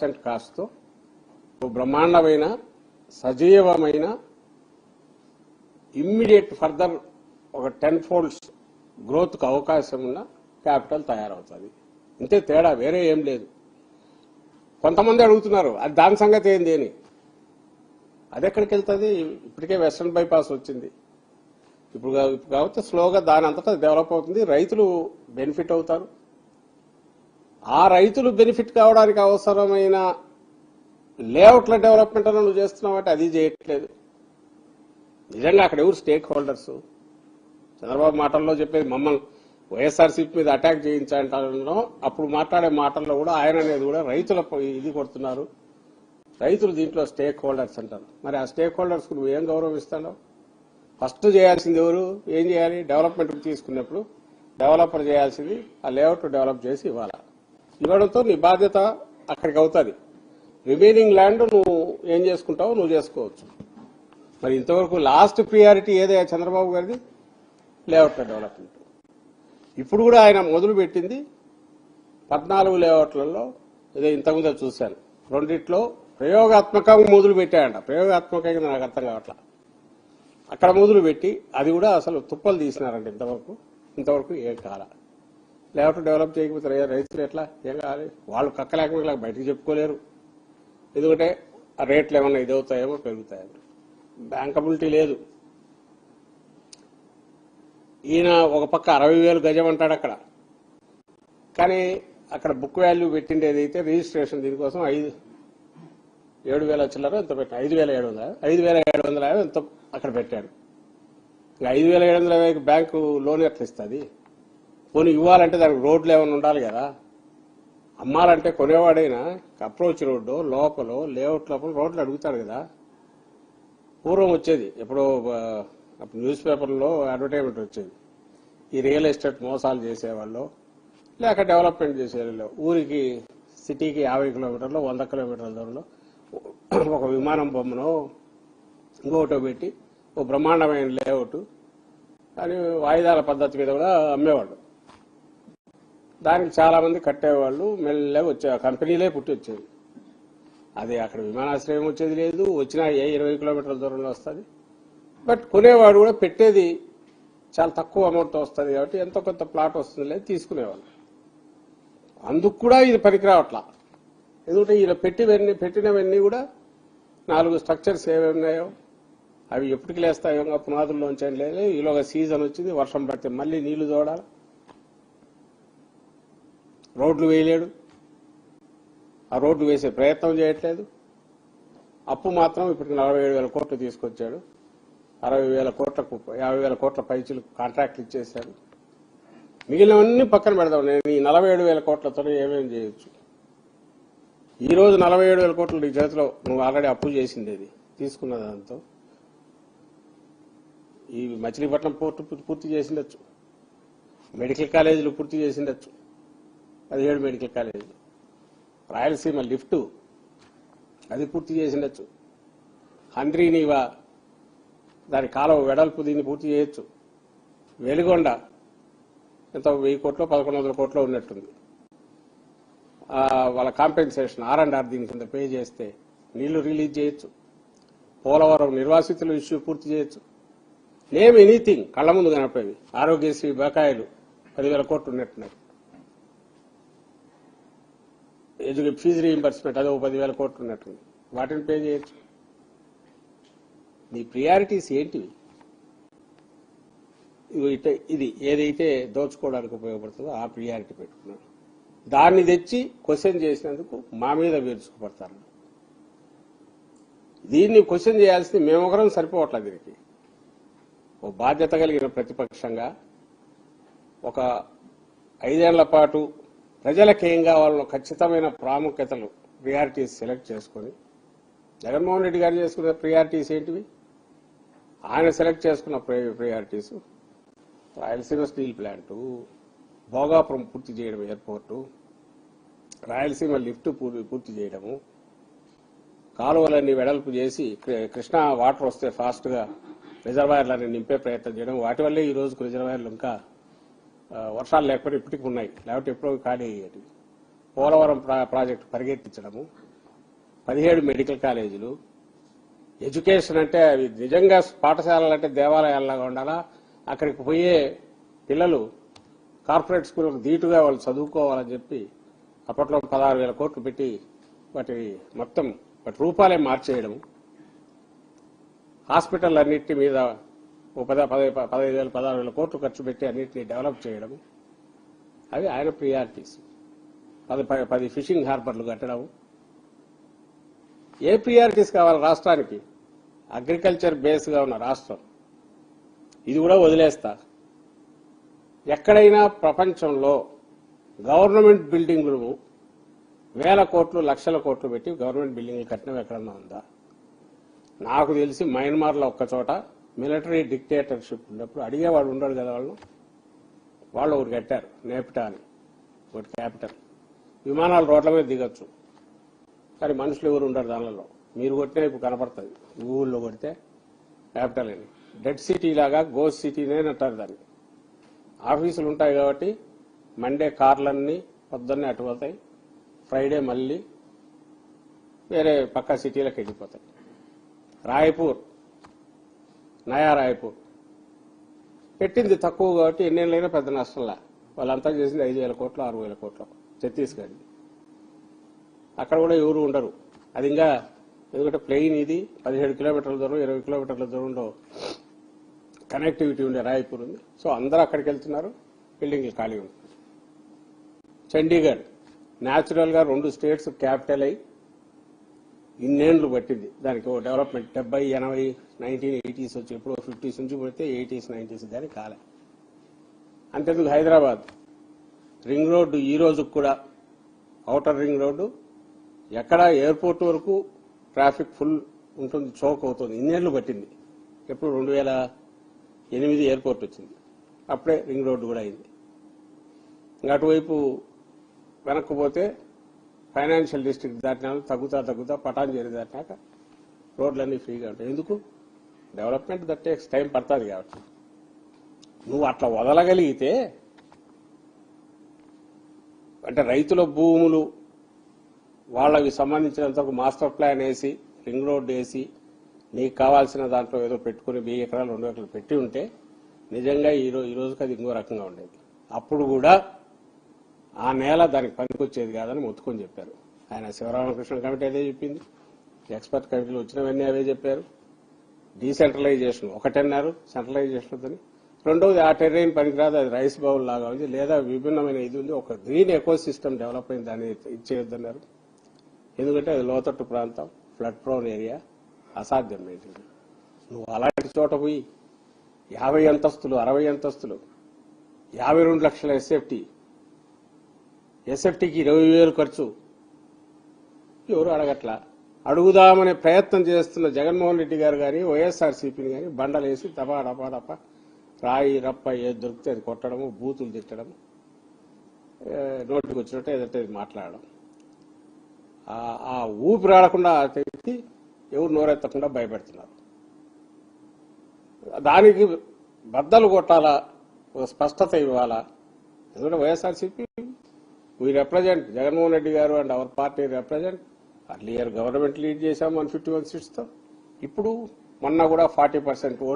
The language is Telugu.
కాస్ట్తో బ్రహ్మాండమైన సజీవమైన ఇమ్మీడియట్ ఫర్దర్ ఒక 10 folds గ్రోత్కు అవకాశం ఉన్న క్యాపిటల్ తయారవుతుంది. ఇంతే తేడా, వేరే ఏం లేదు. కొంతమంది అడుగుతున్నారు అది దాని సంగతి ఏంది అని. అది ఎక్కడికి వెళ్తుంది? ఇప్పటికే వెస్టర్న్ బైపాస్ వచ్చింది. ఇప్పుడు కాబట్టి స్లోగా దాని అంతటా డెవలప్ అవుతుంది, రైతులు బెనిఫిట్ అవుతారు. ఆ రైతులు బెనిఫిట్ కావడానికి అవసరమైన లేఅవుట్ల డెవలప్మెంట్ నువ్వు చేస్తున్నావంటే అది చేయట్లేదు. నిజంగా అక్కడ ఎవరు స్టేక్ హోల్డర్స్? చంద్రబాబు మాటల్లో చెప్పేది మమ్మల్ని వైఎస్ఆర్సీపీ మీద అటాక్ చేయించాలంటారో అప్పుడు మాట్లాడే మాటల్లో కూడా ఆయన అనేది కూడా రైతుల ఇది కొడుతున్నారు, రైతులు దీంట్లో స్టేక్ హోల్డర్స్ అంటారు. మరి ఆ స్టేక్ హోల్డర్స్కు నువ్వు ఏం గౌరవం ఇస్తావు? ఫస్ట్ చేయాల్సింది ఎవరు? ఏం చేయాలి? డెవలప్మెంట్కి తీసుకున్నప్పుడు డెవలపర్ చేయాల్సింది ఆ లేఅవుట్ డెవలప్ చేసి ఇవ్వడంతో నీ బాధ్యత అక్కడికి అవుతుంది. రిమైనింగ్ ల్యాండ్ నువ్వు ఏం చేసుకుంటావో నువ్వు చేసుకోవచ్చు. మరి ఇంతవరకు లాస్ట్ ప్రియారిటీ ఏదే చంద్రబాబు గారిది? లేఅవుట్ల డెవలప్మెంట్. ఇప్పుడు కూడా ఆయన మొదలు పెట్టింది 14 లేఅవుట్లలో, ఏదో ఇంతకుముందే చూశాను, 2 ప్రయోగాత్మకంగా మొదలు పెట్టాయంట. ప్రయోగాత్మకంగా నాకు అర్థం కావట్లా. అక్కడ మొదలు పెట్టి అది కూడా అసలు తుప్పలు తీసినారంట. ఇంతవరకు ఏం కాల. లేఅవుట్ డెవలప్ చేయకపోతే రైతులు ఎట్లా ఏం కావాలి? వాళ్ళు కక్కలేక బయటకు చెప్పుకోలేరు. ఎందుకంటే ఆ రేట్లు ఏమన్నా ఇదవుతాయేమో పెరుగుతాయేమో, బ్యాంకబిలిటీ లేదు. ఈయన ఒక పక్క 60,000 గజం అంటాడు అక్కడ, కానీ అక్కడ బుక్ వాల్యూ పెట్టింది ఏదైతే రిజిస్ట్రేషన్ దీనికోసం 7,000 చిల్లర ఎంత పెట్టాడు, 5,700 ఎంత అక్కడ పెట్టాడు. ఇంకా 5,750 బ్యాంకు లోన్ ఎట్లా ఇస్తుంది? పోనీ ఇవ్వాలంటే దానికి రోడ్లు ఏమైనా ఉండాలి కదా. అమ్మాలంటే కొనేవాడైనా అప్రోచ్ రోడ్డు లోపల లేఅవుట్ లోపల రోడ్లు అడుగుతాడు కదా. పూర్వం వచ్చేది ఎప్పుడో అప్పుడు న్యూస్ పేపర్లో అడ్వర్టైజ్మెంట్ వచ్చేది, ఈ రియల్ ఎస్టేట్ మోసాలు చేసేవాళ్ళు లేక డెవలప్మెంట్ చేసేవాళ్ళు ఊరికి సిటీకి 50 కిలోమీటర్లు 100 కిలోమీటర్ల దూరంలో ఒక విమానం బొమ్మను ఇంకోటో పెట్టి ఓ బ్రహ్మాండమైన లేఅవుట్ అని వాయిదాల పద్ధతి మీద కూడా అమ్మేవాళ్ళు. దానికి చాలా మంది కట్టేవాళ్ళు, మెల్లగా వచ్చే కంపెనీలే పుట్టి వచ్చేది. అది అక్కడ విమానాశ్రయం వచ్చేది లేదు, వచ్చినా 20 కిలోమీటర్ల దూరంలో వస్తుంది. బట్ కొనేవాడు కూడా పెట్టేది చాలా తక్కువ అమౌంట్తో వస్తుంది కాబట్టి ఎంతో కొంత ప్లాట్ వస్తుంది లేదు తీసుకునేవాళ్ళు. అందుకు కూడా ఇది పనికిరావట్లా. ఎందుకంటే ఈయన పెట్టినవన్నీ కూడా 4 స్ట్రక్చర్స్ ఏమేమి ఉన్నాయో అవి ఎప్పటికి లేస్తాయో పునాదుల్లోంచి లేదు. ఈలోగా సీజన్ వచ్చింది, వర్షం పడితే మళ్ళీ నీళ్లు తోడాలి, రోడ్లు వేయలేడు, ఆ రోడ్లు వేసే ప్రయత్నం చేయట్లేదు. అప్పు మాత్రం ఇప్పటికి 47,000 కోట్లు తీసుకొచ్చాడు. 60,000 కోట్లకు 50,000 కోట్ల పైచీలు కాంట్రాక్ట్లు ఇచ్చేశాడు. మిగిలినవన్నీ పక్కన పెడదాం. నేను ఈ 47,000 కోట్లతో ఏమేమి చేయొచ్చు? ఈ రోజు 47,000 కోట్లు నీ చేతిలో, నువ్వు ఆల్రెడీ అప్పు చేసింది అది తీసుకున్న దాంతో ఈ మచిలీపట్నం పోర్టు పూర్తి చేసిండొచ్చు, మెడికల్ కాలేజీలు పూర్తి చేసిండొచ్చు, 17 మెడికల్ కాలేజీలు, రాయలసీమ లిఫ్ట్ అది పూర్తి చేసిండొచ్చు, హంద్రీనీవా దాని కాలువ వెడల్పు దీన్ని పూర్తి చేయొచ్చు, వెలిగొండ ఎంత 1000 కోట్లు 1,100 కోట్లు ఉన్నట్టుంది, వాళ్ళ కాంపెన్సేషన్ R&R దీని కింద పే చేస్తే నీళ్లు రిలీజ్ చేయొచ్చు, పోలవరం నిర్వాసితుల ఇష్యూ పూర్తి చేయొచ్చు. నేమ్ ఎనీథింగ్ కళ్ల ముందు కనపడేవి. ఆరోగ్యశ్రీ బకాయిలు 10,000 కోట్లు ఉన్నట్టున్నాయి, ఫీజు రీయింబర్స్మెంట్ అదో 10,000 కోట్లు ఉన్నట్టుంది, వాటిని పే చేయొచ్చు. నీ ప్రియారిటీస్ ఏంటివి? ఇది ఏదైతే దోచుకోవడానికి ఉపయోగపడుతుందో ఆ ప్రియారిటీ పెట్టుకున్నాడు. దాన్ని తెచ్చి క్వశ్చన్ చేసినందుకు మా మీద విరుచుకుపడతారు. దీన్ని క్వశ్చన్ చేయాల్సింది మేమొకరం సరిపోవట్లేదు. దీనికి ఓ బాధ్యత కలిగిన ప్రతిపక్షంగా ఒక 5 ఏళ్ల పాటు ప్రజలకు ఏం కావాలో ఖచ్చితమైన ప్రాముఖ్యతలు ప్రియారిటీస్ సెలెక్ట్ చేసుకుని, జగన్మోహన్ రెడ్డి గారు చేసుకున్న ప్రియారిటీస్ ఏంటివి? ఆయన సెలెక్ట్ చేసుకున్న priorities Rayalaseema steel plant, Bhogapuram పూర్తి చేయడం, ఎయిర్పోర్టు, రాయలసీమ లిఫ్ట్ పూర్తి చేయడము, కాలువలన్నీ వెడల్పు చేసి కృష్ణా వాటర్ వస్తే ఫాస్ట్గా రిజర్వాయర్లన్నీ నింపే ప్రయత్నం చేయడం. వాటి వల్లే ఈ రోజుకు రిజర్వాయర్లు ఇంకా వర్షాలు లేకపోతే ఇప్పటికి ఉన్నాయి, లేకపోతే ఎప్పుడో ఖాళీ అయ్యేటివి. పోలవరం ప్రాజెక్టు పరిగెత్తించడము, 17 మెడికల్ కాలేజీలు. ఎడ్యుకేషన్ అంటే అవి నిజంగా పాఠశాలలు అంటే దేవాలయాల్లాగా ఉండాలా. అక్కడికి పోయే పిల్లలు కార్పొరేట్ స్కూళ్ళకు ధీటుగా వాళ్ళు చదువుకోవాలని చెప్పి అప్పట్లో 16,000 కోట్లు పెట్టి వాటి మొత్తం వాటి రూపాలే మార్చేయడం, హాస్పిటల్ అన్నింటి మీద 15,000 16,000 కోట్లు ఖర్చు పెట్టి అన్నింటినీ డెవలప్ చేయడం, అవి ఆయన ప్రియారిటీస్. 10 ఫిషింగ్ హార్బర్లు కట్టడం. ఏ ప్రియారిటీస్ కావాలి రాష్ట్రానికి? అగ్రికల్చర్ బేస్గా ఉన్న రాష్ట్రం. ఇది కూడా వదిలేస్తా. ఎక్కడైనా ప్రపంచంలో గవర్నమెంట్ బిల్డింగులు 1,000 కోట్లు 1,00,000 కోట్లు పెట్టి గవర్నమెంట్ బిల్డింగ్లు కట్టినవి ఎక్కడన్నా ఉందా? నాకు తెలిసి మయన్మార్లో ఒక్క చోట మిలిటరీ డిక్టేటర్షిప్ ఉన్నప్పుడు అడిగేవాడు ఉండడు కదా. వాళ్ళు ఒకటి కట్టారు, నేపిటా అని, ఒకటి క్యాపిటల్. విమానాలు రోడ్ల మీద దిగొచ్చు, కానీ మనుషులు ఎవరు ఉండరు దానిలో. మీరు కొట్టినా ఇప్పుడు కనపడుతుంది, గూగుల్లో కొడితే క్యాపిటల్ అని. డెడ్ సిటీ లాగా గోస్ట్ సిటీనే అంటారు దాన్ని. ఆఫీసులు ఉంటాయి కాబట్టి మండే కార్లన్నీ పొద్దున్నే అటు పోతాయి, ఫ్రైడే మళ్ళీ వేరే పక్క సిటీలకు వెళ్ళిపోతాయి. రాయ్పూర్, నయా రాయ్పూర్ పెట్టింది తక్కువ కాబట్టి ఎన్నేళ్ళైనా పెద్ద నష్టంలా. వాళ్ళంతా చేసింది 5,000 కోట్లు 6,000 కోట్లు. ఛత్తీస్గఢ్ అక్కడ కూడా ఎవరు ఉండరు. అది ఇంకా ఎందుకంటే ప్లెయిన్ ఇది 17 కిలోమీటర్ల దూరం 20 కిలోమీటర్ల దూరంలో కనెక్టివిటీ ఉండే రాయ్పూర్ ఉంది. సో అందరూ అక్కడికి వెళ్తున్నారు, బిల్డింగ్లు ఖాళీ ఉంటుంది. చండీగఢ్ న్యాచురల్ గా 2 స్టేట్స్ క్యాపిటల్ అయి ఇన్నేళ్లు పట్టింది దానికి ఓ డెవలప్మెంట్. 70, 80, 1980s వచ్చి ఎప్పుడో 50s నుంచి పడితే 80s, 90s దానికి కాలే. అంతేందుకు హైదరాబాద్ రింగ్ రోడ్డు ఈ రోజు కూడా ఔటర్ రింగ్ రోడ్డు ఎక్కడ ఎయిర్పోర్ట్ వరకు ట్రాఫిక్ ఫుల్ ఉంటుంది, చోక్ అవుతుంది. ఇన్నేళ్లు పట్టింది. ఎప్పుడు 2008 ఎయిర్పోర్ట్ వచ్చింది, అప్పుడే రింగ్ రోడ్డు కూడా అయింది. ఇంకా అటువైపు వెనక్కు పోతే ఫైనాన్షియల్ డిస్ట్రిక్ట్ దాటినా తగ్గుతా పటాన్చేరి దాటినాక రోడ్లన్నీ ఫ్రీగా ఉంటాయి. ఎందుకు? డెవలప్మెంట్ దట్ టేక్స్ టైం పడుతుంది కాబట్టి. నువ్వు అట్లా వదలగలిగితే అంటే రైతుల భూములు వాళ్ళకి సంబంధించినంతకు మాస్టర్ ప్లాన్ వేసి రింగ్ రోడ్డు వేసి నీకు కావాల్సిన దాంట్లో ఏదో పెట్టుకుని 1000 ఎకరాలు 2 ఎకరాలు పెట్టి ఉంటే నిజంగా ఈ రోజుకి అది ఇంకో రకంగా ఉండేది. అప్పుడు కూడా ఆ నేల దానికి పనికొచ్చేది కాదని మొత్తుకొని చెప్పారు ఆయన. శివరామకృష్ణ కమిటీ అదే చెప్పింది, ఎక్స్పర్ట్ కమిటీలు వచ్చినవన్నీ అవే చెప్పారు. డీసెంట్రలైజేషన్ ఒకటన్నారు, సెంట్రలైజేషన్ వద్దని. రెండవది ఆ టెర్రైన్ పనికిరాదు, అది రైస్ బౌల్ లాగా ఉంది, లేదా విభిన్నమైన ఇది ఉంది, ఒక గ్రీన్ ఎకో సిస్టమ్ డెవలప్ అయింది, దాన్ని ఇచ్చేయొద్దన్నారు. ఎందుకంటే అది లోతట్టు ప్రాంతం, ఫ్లడ్ ప్రోన్ ఏరియా, అసాధ్యం ఏంటి. నువ్వు అలాంటి చోట పోయి 50 అంతస్తులు 60 అంతస్తులు 52 లక్షల ఎస్ఎఫ్టీకి 20,000 ఖర్చు. ఎవరు అడగట్లా. అడుగుదామనే ప్రయత్నం చేస్తున్న జగన్మోహన్ రెడ్డి గారు కానీ వైఎస్ఆర్సీపీని కానీ బండలేసి డపా రాయి రప్ప ఏది దొరికితే అది కొట్టడము, బూతులు తిట్టడం, నోటికి వచ్చినట్టు ఏదంటే మాట్లాడడం. ఆ ఊపిరాడకుండా తెచ్చి ఎవరు నోరెత్తకుండా భయపెడుతున్నారు. దానికి బద్దలు కొట్టాలా, ఒక స్పష్టత ఇవ్వాలా. ఎందుకంటే వైఎస్ఆర్సీపీ వీ రిప్రజెంట్ జగన్మోహన్ రెడ్డి గారు and our party represent. Earlier government lead చేశాం 151 సీట్స్తో. ఇప్పుడు మొన్న కూడా 40% ఓట్స్